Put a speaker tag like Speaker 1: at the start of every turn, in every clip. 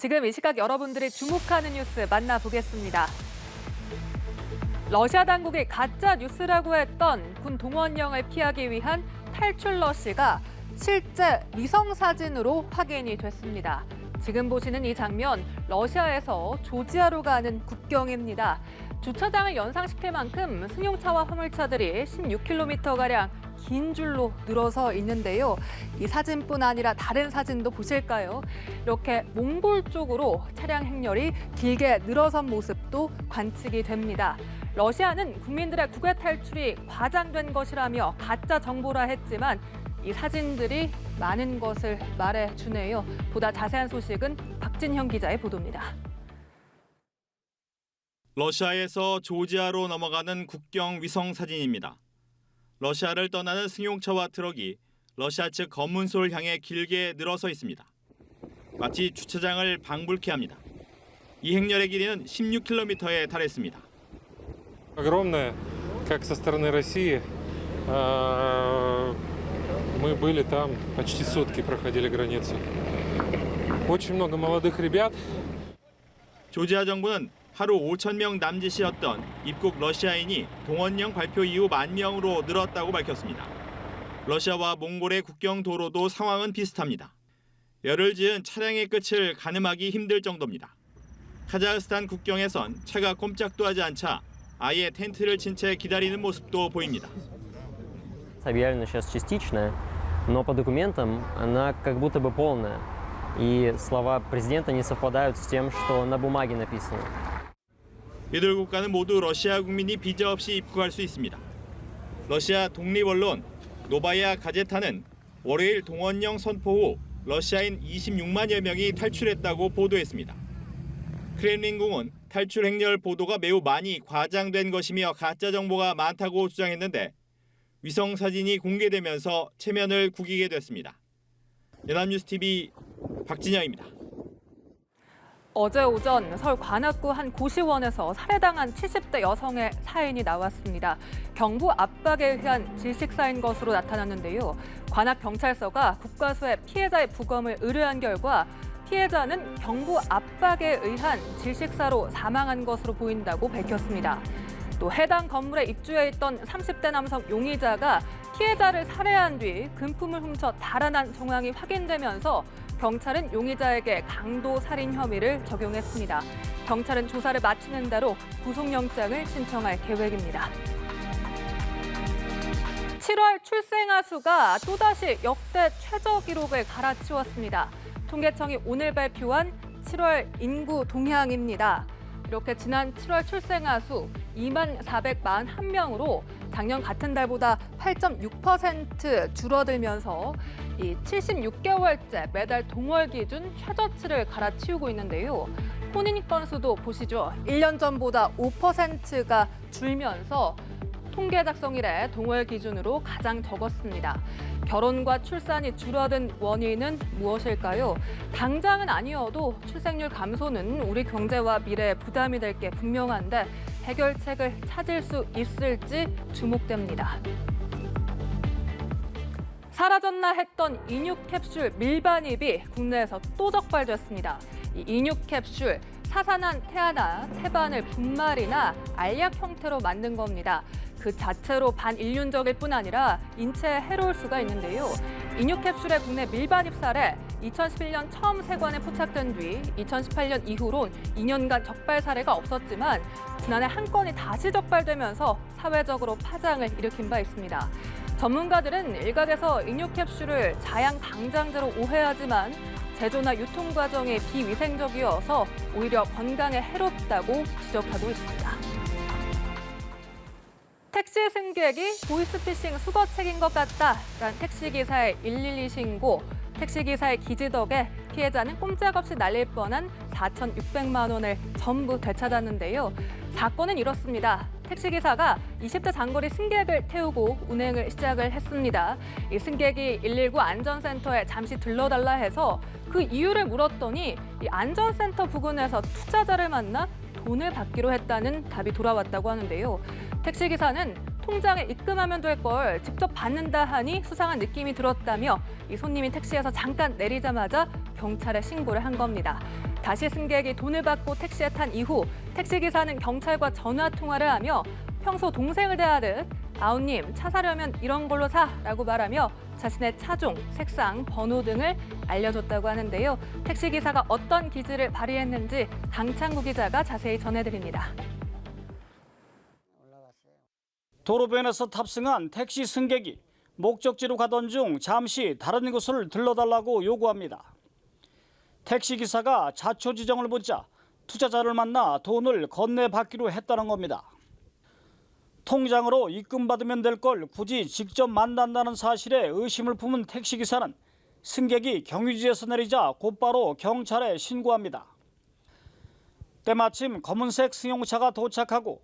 Speaker 1: 지금 이 시각 여러분들이 주목하는 뉴스 만나보겠습니다. 러시아 당국이 가짜 뉴스라고 했던 군 동원령을 피하기 위한 탈출 러시가 실제 위성 사진으로 확인이 됐습니다. 지금 보시는 이 장면, 러시아에서 조지아로 가는 국경입니다. 주차장을 연상시킬 만큼 승용차와 화물차들이 16km가량 긴 줄로 늘어서 있는데요. 이 사진뿐 아니라 다른 사진도 보실까요? 이렇게 몽골 쪽으로 차량 행렬이 길게 늘어선 모습도 관측이 됩니다. 러시아는 국민들의 국외 탈출이 과장된 것이라며 가짜 정보라 했지만 이 사진들이 많은 것을 말해주네요. 보다 자세한 소식은 박진형 기자의 보도입니다.
Speaker 2: 러시아에서 조지아로 넘어가는 국경 위성 사진입니다. 러시아를 떠나는 승용차와 트럭이 러시아 측 검문소를 향해 길게 늘어서 있습니다. 마치 주차장을 방불케 합니다. 이 행렬의 길이는 16km에 달했습니다.
Speaker 3: Огромное, как со стороны России. Мы были там почти сутки, проходили границу. Очень много молодых ребят.
Speaker 2: 조지아 정부는 하루 5,000명 남짓이었던 입국 러시아인이 동원령 발표 이후 10,000명으로 늘었다고 밝혔습니다. 러시아와 몽골의 국경 도로도 상황은 비슷합니다. 열을 지은 차량의 끝을 가늠하기 힘들 정도입니다. 카자흐스탄 국경에선 차가 꼼짝도 하지 않자 아예 텐트를 친 채 기다리는 모습도 보입니다.
Speaker 4: Объявлена сейчас частичная, но по документам она как будто бы полная. И слова президента не совпадают с тем, что на бумаге написано.
Speaker 2: 이들 국가는 모두 러시아 국민이 비자 없이 입국할 수 있습니다. 러시아 독립 언론 노바야 가제타는 월요일 동원령 선포 후 러시아인 26만여 명이 탈출했다고 보도했습니다. 크렘린궁은 탈출 행렬 보도가 매우 많이 과장된 것이며 가짜 정보가 많다고 주장했는데 위성 사진이 공개되면서 체면을 구기게 됐습니다. 연합뉴스TV 박진영입니다.
Speaker 1: 어제 오전 서울 관악구 한 고시원에서 살해당한 70대 여성의 사인이 나왔습니다. 경부 압박에 의한 질식사인 것으로 나타났는데요. 관악경찰서가 국과수에 피해자의 부검을 의뢰한 결과 피해자는 경부 압박에 의한 질식사로 사망한 것으로 보인다고 밝혔습니다. 또 해당 건물에 입주해 있던 30대 남성 용의자가 피해자를 살해한 뒤 금품을 훔쳐 달아난 정황이 확인되면서 경찰은 용의자에게 강도 살인 혐의를 적용했습니다. 경찰은 조사를 마치는 대로 구속영장을 신청할 계획입니다. 7월 출생아 수가 또다시 역대 최저 기록을 갈아치웠습니다. 통계청이 오늘 발표한 7월 인구 동향입니다. 이렇게 지난 7월 출생아 수 24,441명으로 작년 같은 달보다 8.6% 줄어들면서 이 76개월째 매달 동월 기준 최저치를 갈아치우고 있는데요. 혼인 건수도 보시죠. 1년 전보다 5%가 줄면서 통계 작성 이래 동월 기준으로 가장 적었습니다. 결혼과 출산이 줄어든 원인은 무엇일까요? 당장은 아니어도 출생률 감소는 우리 경제와 미래에 부담이 될 게 분명한데 해결책을 찾을 수 있을지 주목됩니다. 사라졌나 했던 인육 캡슐 밀반입이 국내에서 또 적발됐습니다. 이 인육 캡슐 사산한 태아나 태반을 분말이나 알약 형태로 만든 겁니다. 그 자체로 반인륜적일 뿐 아니라 인체에 해로울 수가 있는데요. 인육 캡슐의 국내 밀반입 사례 2011년 처음 세관에 포착된 뒤 2018년 이후론 2년간 적발 사례가 없었지만 지난해 한 건이 다시 적발되면서 사회적으로 파장을 일으킨 바 있습니다. 전문가들은 일각에서 인육 캡슐을 자양 방장제로 오해하지만 제조나 유통 과정이 비위생적이어서 오히려 건강에 해롭다고 지적하고 있습니다. 택시 승객이 보이스피싱 수거책인 것 같다라는 택시기사의 112 신고, 택시기사의 기지 덕에 피해자는 꼼짝없이 날릴 뻔한 4,600만 원을 전부 되찾았는데요. 사건은 이렇습니다. 택시기사가 20대 장거리 승객을 태우고 운행을 시작을 했습니다. 이 승객이 119 안전센터에 잠시 들러달라 해서 그 이유를 물었더니 이 안전센터 부근에서 투자자를 만나 돈을 받기로 했다는 답이 돌아왔다고 하는데요. 택시기사는 통장에 입금하면 될 걸 직접 받는다 하니 수상한 느낌이 들었다며 이 손님이 택시에서 잠깐 내리자마자 경찰에 신고를 한 겁니다. 다시 승객이 돈을 받고 택시에 탄 이후 택시기사는 경찰과 전화통화를 하며 평소 동생을 대하듯 아우님 차 사려면 이런 걸로 사라고 말하며 자신의 차종, 색상, 번호 등을 알려줬다고 하는데요. 택시기사가 어떤 기질을 발휘했는지 강창구 기자가 자세히 전해드립니다.
Speaker 5: 도로변에서 탑승한 택시 승객이 목적지로 가던 중 잠시 다른 곳을 들러달라고 요구합니다. 택시기사가 자초지종을 묻자 투자자를 만나 돈을 건네받기로 했다는 겁니다. 통장으로 입금받으면 될 걸 굳이 직접 만난다는 사실에 의심을 품은 택시기사는 승객이 경유지에서 내리자 곧바로 경찰에 신고합니다. 때마침 검은색 승용차가 도착하고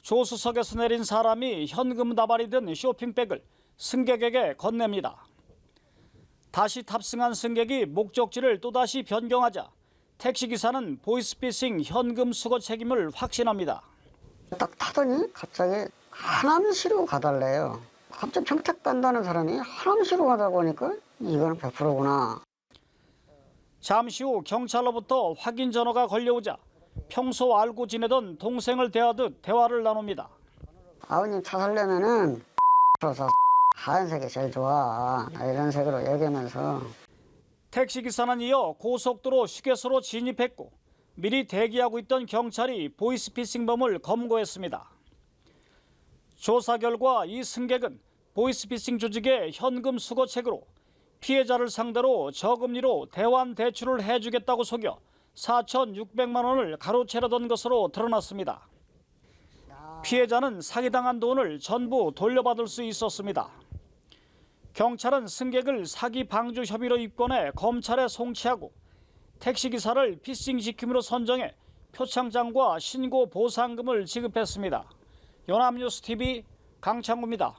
Speaker 5: 조수석에서 내린 사람이 현금 다발이 든 쇼핑백을 승객에게 건넵니다. 다시 탑승한 승객이 목적지를 또다시 변경하자 택시기사는 보이스피싱 현금 수거 책임을 확신합니다.
Speaker 6: 딱 타더니 갑자기 하남시로 가달래요. 갑자기 평택 간다는 사람이 하남시로 가자고 하니까 이거는 100%구나.
Speaker 5: 잠시 후 경찰로부터 확인 전화가 걸려오자 평소 알고 지내던 동생을 대하듯 대화를 나눕니다.
Speaker 6: 아버님 차 살려면은 서 하얀색이 제일 좋아. 이런 색으로 얘기하면서.
Speaker 5: 택시기사는 이어 고속도로 휴게소로 진입했고 미리 대기하고 있던 경찰이 보이스피싱범을 검거했습니다. 조사 결과 이 승객은 보이스피싱 조직의 현금 수거책으로 피해자를 상대로 저금리로 대환 대출을 해주겠다고 속여 4,600만 원을 가로채려던 것으로 드러났습니다. 피해자는 사기당한 돈을 전부 돌려받을 수 있었습니다. 경찰은 승객을 사기 방조 혐의로 입건해 검찰에 송치하고 택시기사를 피싱 지킴으로 선정해 표창장과 신고 보상금을 지급했습니다. 연합뉴스TV 강창구입니다.